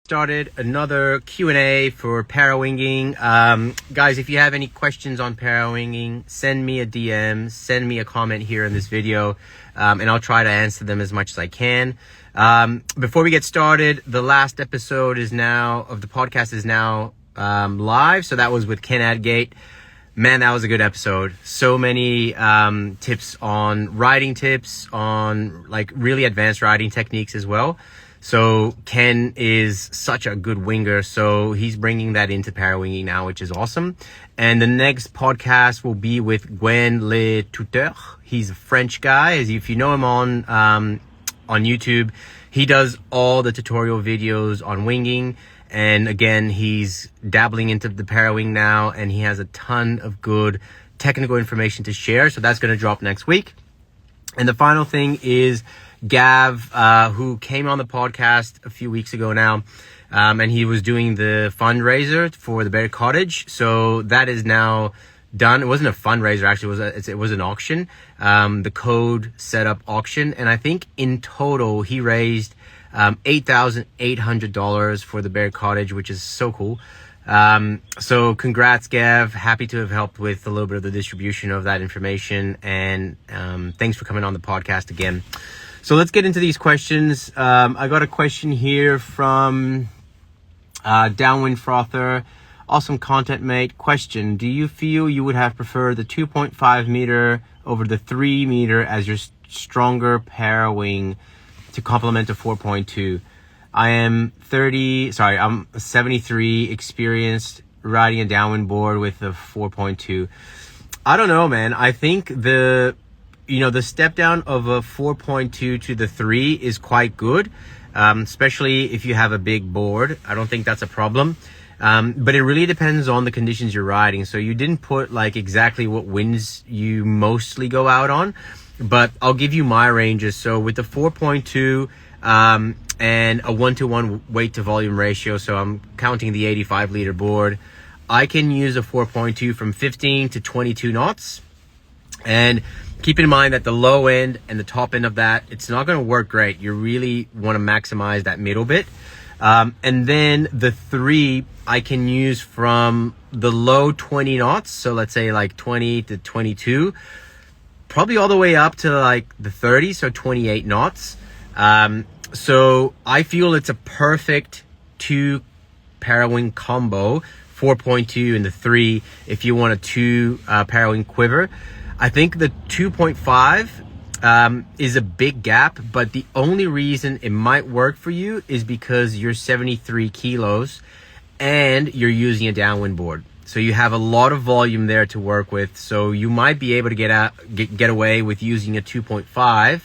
Started another Q&A for Parawinging. Guys, if you have any questions on Parawinging, send me a DM, send me a comment here in this video, and I'll try to answer them as much as I can. Before we get started, the last episode of the podcast is now live. So that was with Ken Adgate. Man, that was a good episode. So many tips on riding tips, on like really advanced riding techniques as well. So Ken is such a good winger, so he's bringing that into Parawinging now, which is awesome. And the next podcast will be with Gwen Le Tuteur. He's a French guy. If you know him on YouTube, he does all the tutorial videos on winging. And again, he's dabbling into the Parawing now, and he has a ton of good technical information to share. So that's going to drop next week. And the final thing is Gav, who came on the podcast a few weeks ago now, and he was doing the fundraiser for the Bear Cottage. So that is now done. It wasn't a fundraiser, actually. It was an auction, the code setup auction. And I think in total, he raised $8,800 for the Bear Cottage, which is so cool. So congrats, Gav. Happy to have helped with a little bit of the distribution of that information. And thanks for coming on the podcast again. So let's get into these questions. I got a question here from Downwind Frother. Awesome content, mate. Question: do you feel you would have preferred the 2.5 meter over the 3 meter as your stronger Parawing to complement the 4.2? I'm 73, experienced riding a downwind board with a 4.2. I don't know, man. I think the step down of a 4.2 to the 3 is quite good, especially if you have a big board. I don't think that's a problem. But it really depends on the conditions you're riding. So you didn't put like exactly what winds you mostly go out on, but I'll give you my ranges. So with the 4.2, and a 1-to-1 weight to volume ratio, so I'm counting the 85 liter board, I can use a 4.2 from 15 to 22 knots. And keep in mind that the low end and the top end of that, it's not going to work great. You really want to maximize that middle bit. And then the 3 I can use from the low 20 knots. So let's say like 20 to 22, probably all the way up to like the 30, so 28 knots. So I feel it's a perfect 2 Parawing combo, 4.2 and the 3, if you want a 2 Parawing quiver. I think the 2.5 is a big gap, but the only reason it might work for you is because you're 73 kilos and you're using a downwind board. So you have a lot of volume there to work with. So you might be able to get away with using a 2.5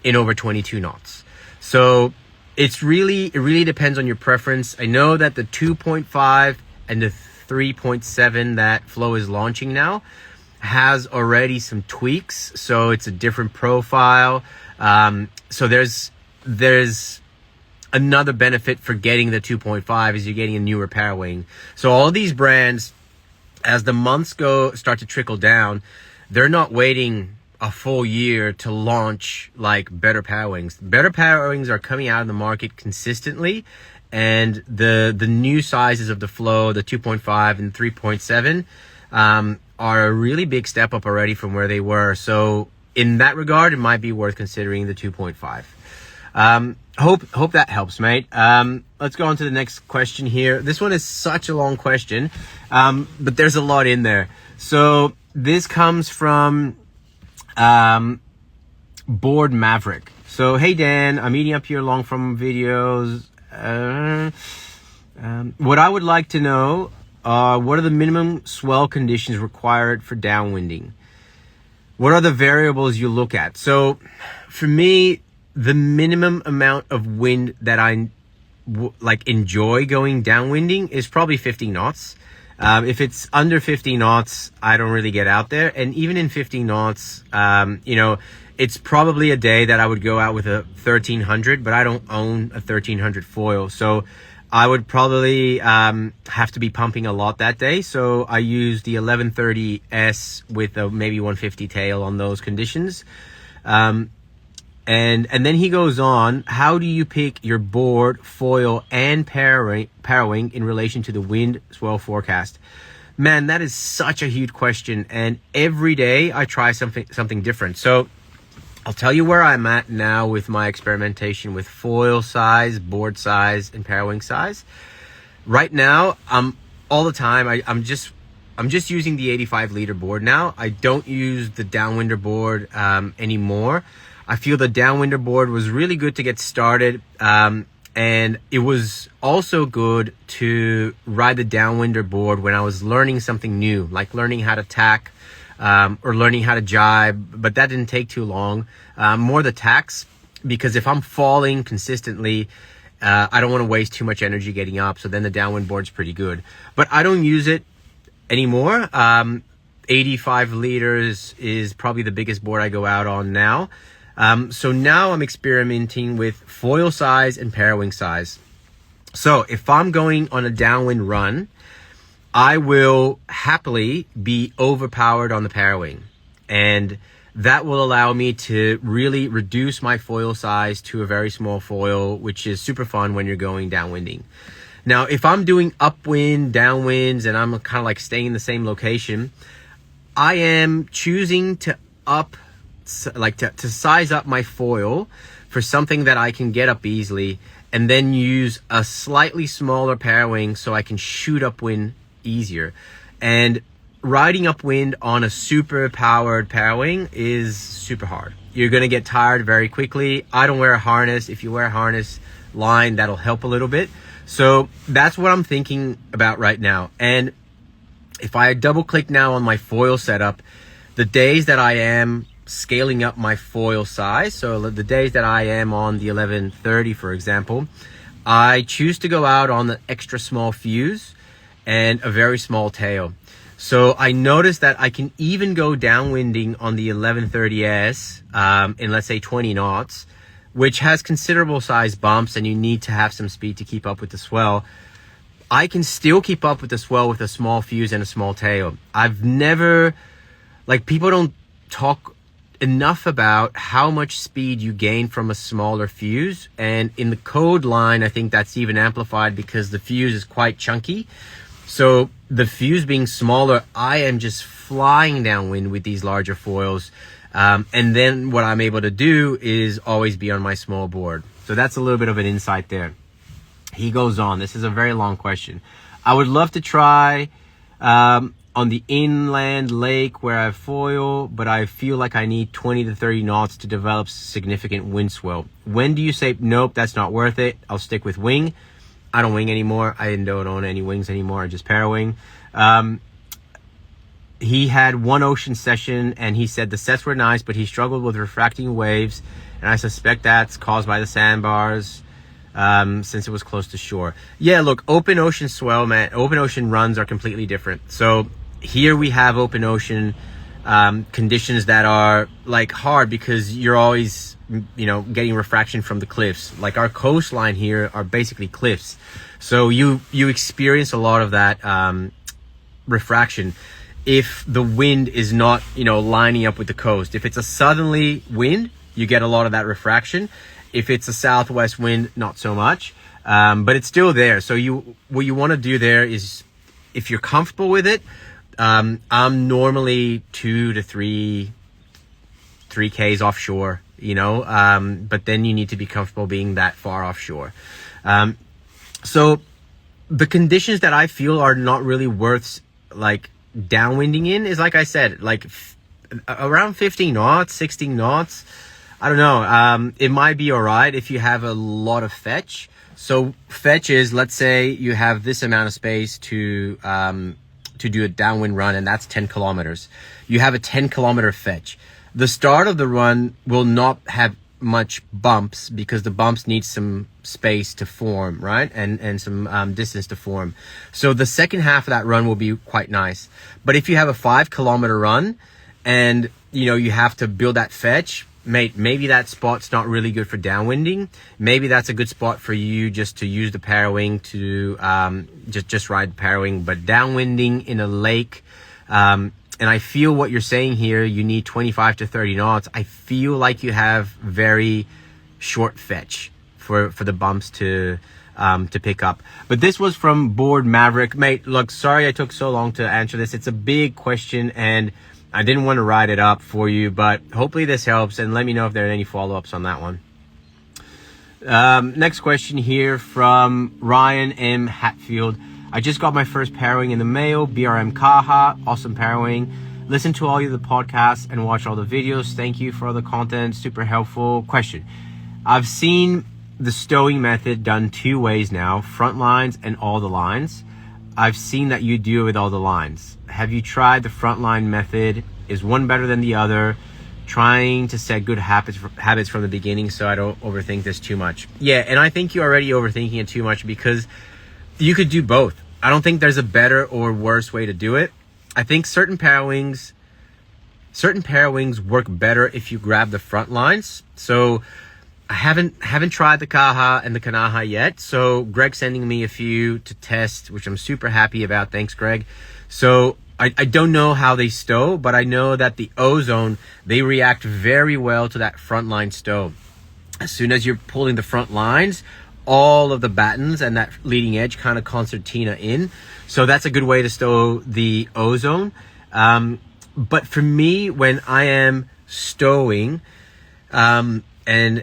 in over 22 knots. So it really depends on your preference. I know that the 2.5 and the 3.7 that Flow is launching now has already some tweaks, so it's a different profile. So there's another benefit for getting the 2.5 is you're getting a newer Parawing. So all these brands, as the months start to trickle down, they're not waiting a full year to launch like better Parawings. Better Parawings are coming out of the market consistently, and the new sizes of the Flow, the 2.5 and 3.7, are a really big step up already from where they were. So in that regard, it might be worth considering the 2.5. Hope that helps, mate. Let's go on to the next question here. This one is such a long question, but there's a lot in there. So this comes from Board Maverick. So, hey Dan, I'm eating up your long form videos. What I would like to know, what are the minimum swell conditions required for downwinding? What are the variables you look at? So for me, the minimum amount of wind that I enjoy going downwinding is probably 50 knots. If it's under 50 knots, I don't really get out there. And even in 50 knots, it's probably a day that I would go out with a 1300, but I don't own a 1300 foil. So I would probably have to be pumping a lot that day. So I use the 1130S with a maybe 150 tail on those conditions. And then he goes on, how do you pick your board, foil, and Parawing in relation to the wind swell forecast? Man, that is such a huge question, and every day I try something different. So I'll tell you where I'm at now with my experimentation with foil size, board size, and Parawing size. Right now, all the time I'm just using the 85 liter board now. I don't use the downwinder board anymore. I feel the downwinder board was really good to get started, and it was also good to ride the downwinder board when I was learning something new, like learning how to tack or learning how to jibe, but that didn't take too long. More the tacks, because if I'm falling consistently, I don't want to waste too much energy getting up, so then the downwind board's pretty good. But I don't use it anymore. 85 liters is probably the biggest board I go out on now. So now I'm experimenting with foil size and Parawing size. So if I'm going on a downwind run, I will happily be overpowered on the Parawing, and that will allow me to really reduce my foil size to a very small foil, which is super fun when you're going downwinding. Now, if I'm doing upwind, downwinds, and I'm kind of like staying in the same location, I am choosing to to size up my foil for something that I can get up easily, and then use a slightly smaller Parawing so I can shoot upwind easier. And riding upwind on a super powered Parawing is super hard. You're going to get tired very quickly. I don't wear a harness. If you wear a harness line, that'll help a little bit. So that's what I'm thinking about right now. And if I double click now on my foil setup, the days that I am scaling up my foil size, so the days that I am on the 1130, for example, I choose to go out on the extra small fuse and a very small tail. So I noticed that I can even go downwinding on the 1130S in, let's say, 20 knots, which has considerable size bumps and you need to have some speed to keep up with the swell. I can still keep up with the swell with a small fuse and a small tail. I've never, people don't talk enough about how much speed you gain from a smaller fuse. And in the code line, I think that's even amplified because the fuse is quite chunky. So the fuse being smaller, I am just flying downwind with these larger foils. And then what I'm able to do is always be on my small board. So that's a little bit of an insight there. He goes on. This is a very long question. I would love to try on the inland lake where I have foil, but I feel like I need 20 to 30 knots to develop significant wind swell. When do you say, nope, that's not worth it, I'll stick with wing? I don't wing anymore. I don't own any wings anymore. I just Parawing. He had one ocean session and he said the sets were nice, but he struggled with refracting waves. And I suspect that's caused by the sandbars since it was close to shore. Yeah, look, open ocean swell, man. Open ocean runs are completely different. So here we have open ocean conditions that are hard because you're always getting refraction from the cliffs. Like our coastline here are basically cliffs, so you experience a lot of that refraction if the wind is not lining up with the coast. If it's a southerly wind, you get a lot of that refraction. If it's a southwest wind, not so much, but it's still there. So what you want to do there is, if you're comfortable with it, I'm normally 2 to 3 Ks offshore, but then you need to be comfortable being that far offshore. So the conditions that I feel are not really worth downwinding in is, like I said, around 50 knots, 60 knots. I don't know. It might be all right if you have a lot of fetch. So fetch is, let's say you have this amount of space to do a downwind run, and that's 10 kilometers. You have a 10-kilometer fetch. The start of the run will not have much bumps because the bumps need some space to form, right? And some distance to form. So the second half of that run will be quite nice. But if you have a 5-kilometer run and you have to build that fetch, mate, maybe that spot's not really good for downwinding. Maybe that's a good spot for you just to use the Parawing to just ride Parawing. But downwinding in a lake and I feel what you're saying here, you need 25 to 30 knots. I feel like you have very short fetch for the bumps to pick up. But this was from Board Maverick. Mate, look, sorry I took so long to answer this. It's a big question and I didn't want to write it up for you, but hopefully this helps, and let me know if there are any follow-ups on that one. Next question here from Ryan M. Hatfield. I just got my first Parawing in the mail, BRM Kaha, awesome Parawing. Listen to all of the podcasts and watch all the videos. Thank you for all the content, super helpful. Question. I've seen the stowing method done 2 ways now, front lines and all the lines. I've seen that you do it with all the lines. Have you tried the front line method? Is one better than the other? Trying to set good habits from the beginning so I don't overthink this too much. Yeah, and I think you're already overthinking it too much because you could do both. I don't think there's a better or worse way to do it. I think certain Parawings work better if you grab the front lines. So I haven't tried the Kaha and the Kanaha yet. So Greg's sending me a few to test, which I'm super happy about. Thanks, Greg. So I don't know how they stow, but I know that the ozone, they react very well to that front line stow. As soon as you're pulling the front lines, all of the battens and that leading edge kind of concertina in. So that's a good way to stow the ozone. But for me, when I am stowing, and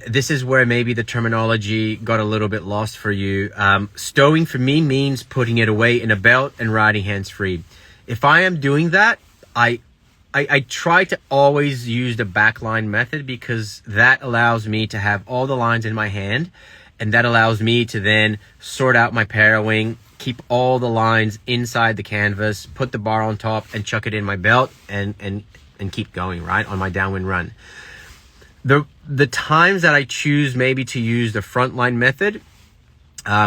this is where maybe the terminology got a little bit lost for you. Stowing for me means putting it away in a belt and riding hands-free. If I am doing that, I try to always use the backline method because that allows me to have all the lines in my hand, and that allows me to then sort out my Parawing, keep all the lines inside the canvas, put the bar on top and chuck it in my belt and keep going, right, on my downwind run. The times that I choose maybe to use the frontline method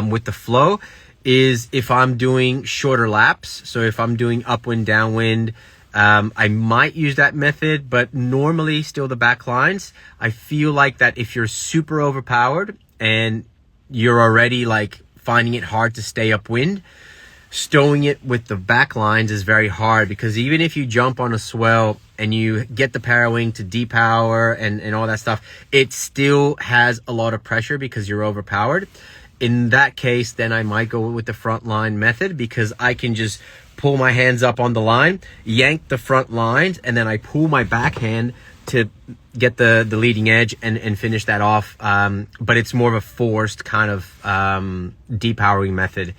with the flow is if I'm doing shorter laps. So if I'm doing upwind, downwind, I might use that method, but normally still the back lines. I feel like that if you're super overpowered and you're already like finding it hard to stay upwind, stowing it with the back lines is very hard, because even if you jump on a swell and you get the Parawing to depower and all that stuff, it still has a lot of pressure because you're overpowered. In that case, then I might go with the front line method, because I can just pull my hands up on the line, yank the front lines, and then I pull my backhand to get the leading edge and finish that off. But it's more of a forced kind of depowering method.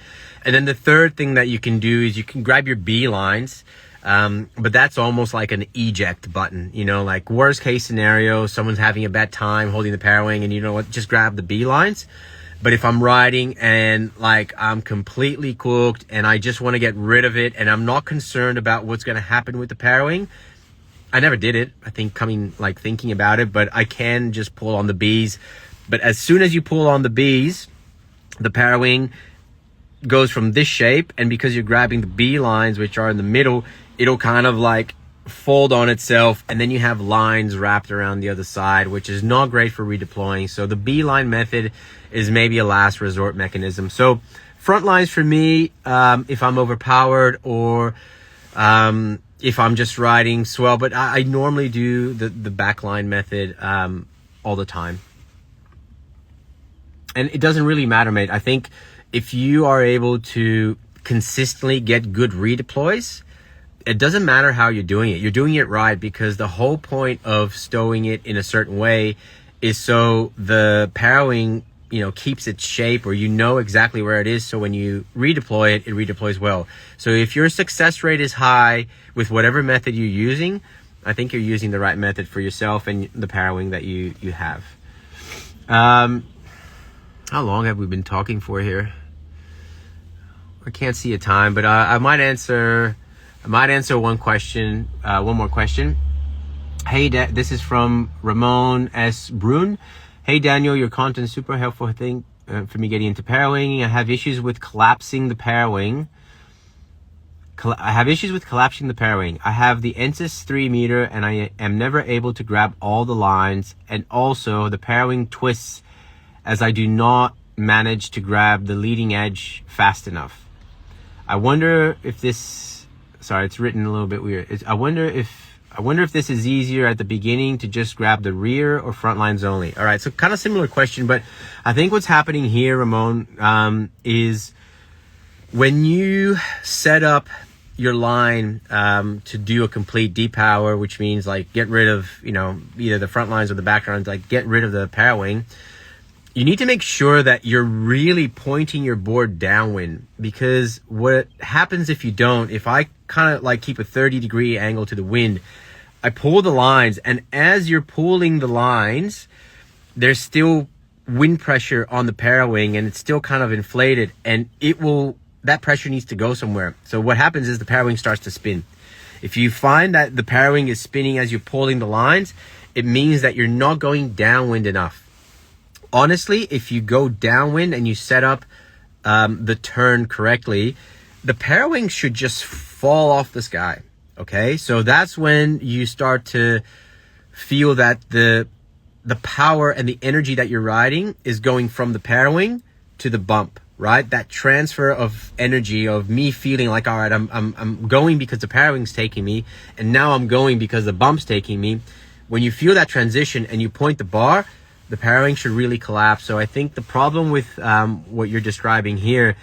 And then the third thing that you can do is you can grab your B lines, but that's almost like an eject button, you know, like worst case scenario, someone's having a bad time holding the Parawing and you know what, just grab the B lines. But if I'm riding and like I'm completely cooked and I just want to get rid of it and I'm not concerned about what's going to happen with the Parawing, I never did it, I think, thinking about it, but I can just pull on the Bs. But as soon as you pull on the Bs, the Parawing goes from this shape, and because you're grabbing the B lines, which are in the middle, it'll kind of like fold on itself, and then you have lines wrapped around the other side, which is not great for redeploying. So the B line method is maybe a last resort mechanism. So front lines for me, if I'm overpowered or if I'm just riding swell, but I normally do the backline method all the time. And it doesn't really matter, mate. I think if you are able to consistently get good redeploys, it doesn't matter how you're doing it. You're doing it right, because the whole point of stowing it in a certain way is so the Parawing, you know, keeps its shape, or you know exactly where it is. So when you redeploy it, it redeploys well. So if your success rate is high with whatever method you're using, I think you're using the right method for yourself and the Parawing that you have. How long have we been talking for here? I can't see a time, but I might answer one question, one more question. Hey, this is from Ramon S. Brun. Hey, Daniel, your content is super helpful, I think, for me getting into Parawing. I have issues with collapsing the Parawing. I have the Ensis 3 meter, and I am never able to grab all the lines, and also the Parawing twists as I do not manage to grab the leading edge fast enough. I wonder if this sorry, it's written a little bit weird. I wonder if this is easier at the beginning to just grab the rear or front lines only. All right, so kind of similar question, but I think what's happening here, Ramon, is when you set up your line to do a complete depower, which means like get rid of, you know, either the front lines or the back lines, like get rid of the Parawing, you need to make sure that you're really pointing your board downwind, because what happens if you don't, if I kind of like keep a 30-degree angle to the wind, I pull the lines, and as you're pulling the lines, there's still wind pressure on the Parawing, and it's still kind of inflated, and that pressure needs to go somewhere. So what happens is the Parawing starts to spin. If you find that the Parawing is spinning as you're pulling the lines, it means that you're not going downwind enough. Honestly, if you go downwind and you set up the turn correctly, the Parawing should just fall off the sky. Okay, so that's when you start to feel that the power and the energy that you're riding is going from the Parawing to the bump, right? That transfer of energy of me feeling like, all right, I'm going because the Parawing's taking me, and now I'm going because the bump's taking me. When you feel that transition and you point the bar, the Parawing should really collapse. So I think the problem with what you're describing here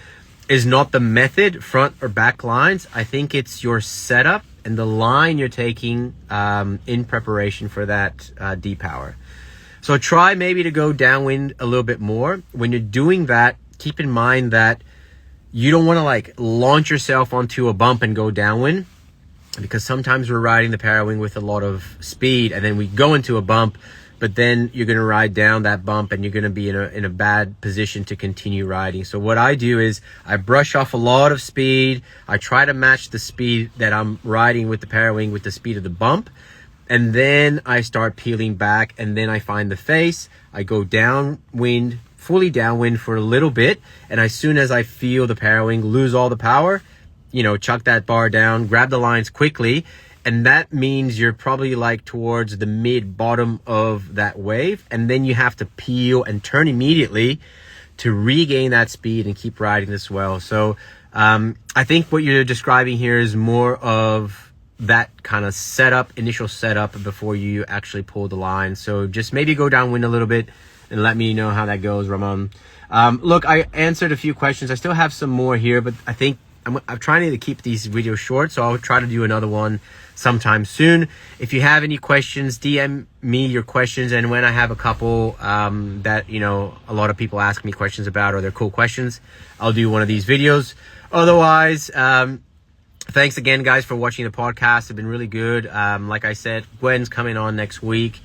is not the method, front or back lines. I think it's your setup and the line you're taking in preparation for that depower. So try maybe to go downwind a little bit more. When you're doing that, keep in mind that you don't want to like launch yourself onto a bump and go downwind, because sometimes we're riding the Parawing with a lot of speed and then we go into a bump, but then you're going to ride down that bump and you're going to be in a bad position to continue riding. So what I do is I brush off a lot of speed. I try to match the speed that I'm riding with the Parawing with the speed of the bump. And then I start peeling back, and then I find the face. I go downwind, fully downwind for a little bit. And as soon as I feel the Parawing lose all the power, you know, chuck that bar down, grab the lines quickly. And that means you're probably like towards the mid bottom of that wave. And then you have to peel and turn immediately to regain that speed and keep riding this well. So I think what you're describing here is more of that kind of setup, initial setup before you actually pull the line. So just maybe go downwind a little bit and let me know how that goes, Ramon. Look, I answered a few questions. I still have some more here, but I think I'm trying to keep these videos short, so I'll try to do another one sometime soon. If you have any questions, DM me your questions, and when I have a couple that, you know, a lot of people ask me questions about, or they're cool questions, I'll do one of these videos. Otherwise, thanks again, guys, for watching the podcast. It's been really good. Like I said, Gwen's coming on next week.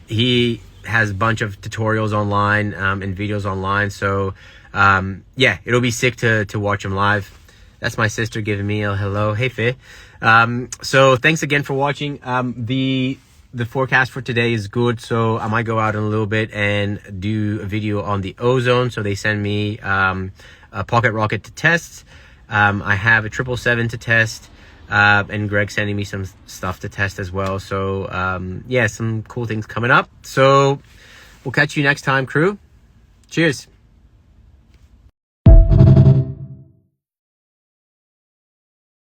He has a bunch of tutorials online and videos online, so yeah, it'll be sick to watch him live. That's my sister giving me a hello. Hey, Faye. So thanks again for watching. The forecast for today is good, so I might go out in a little bit and do a video on the ozone. So they send me a pocket rocket to test. I have a 777 to test, and Greg sending me some stuff to test as well. So yeah, some cool things coming up. So we'll catch you next time, crew. Cheers.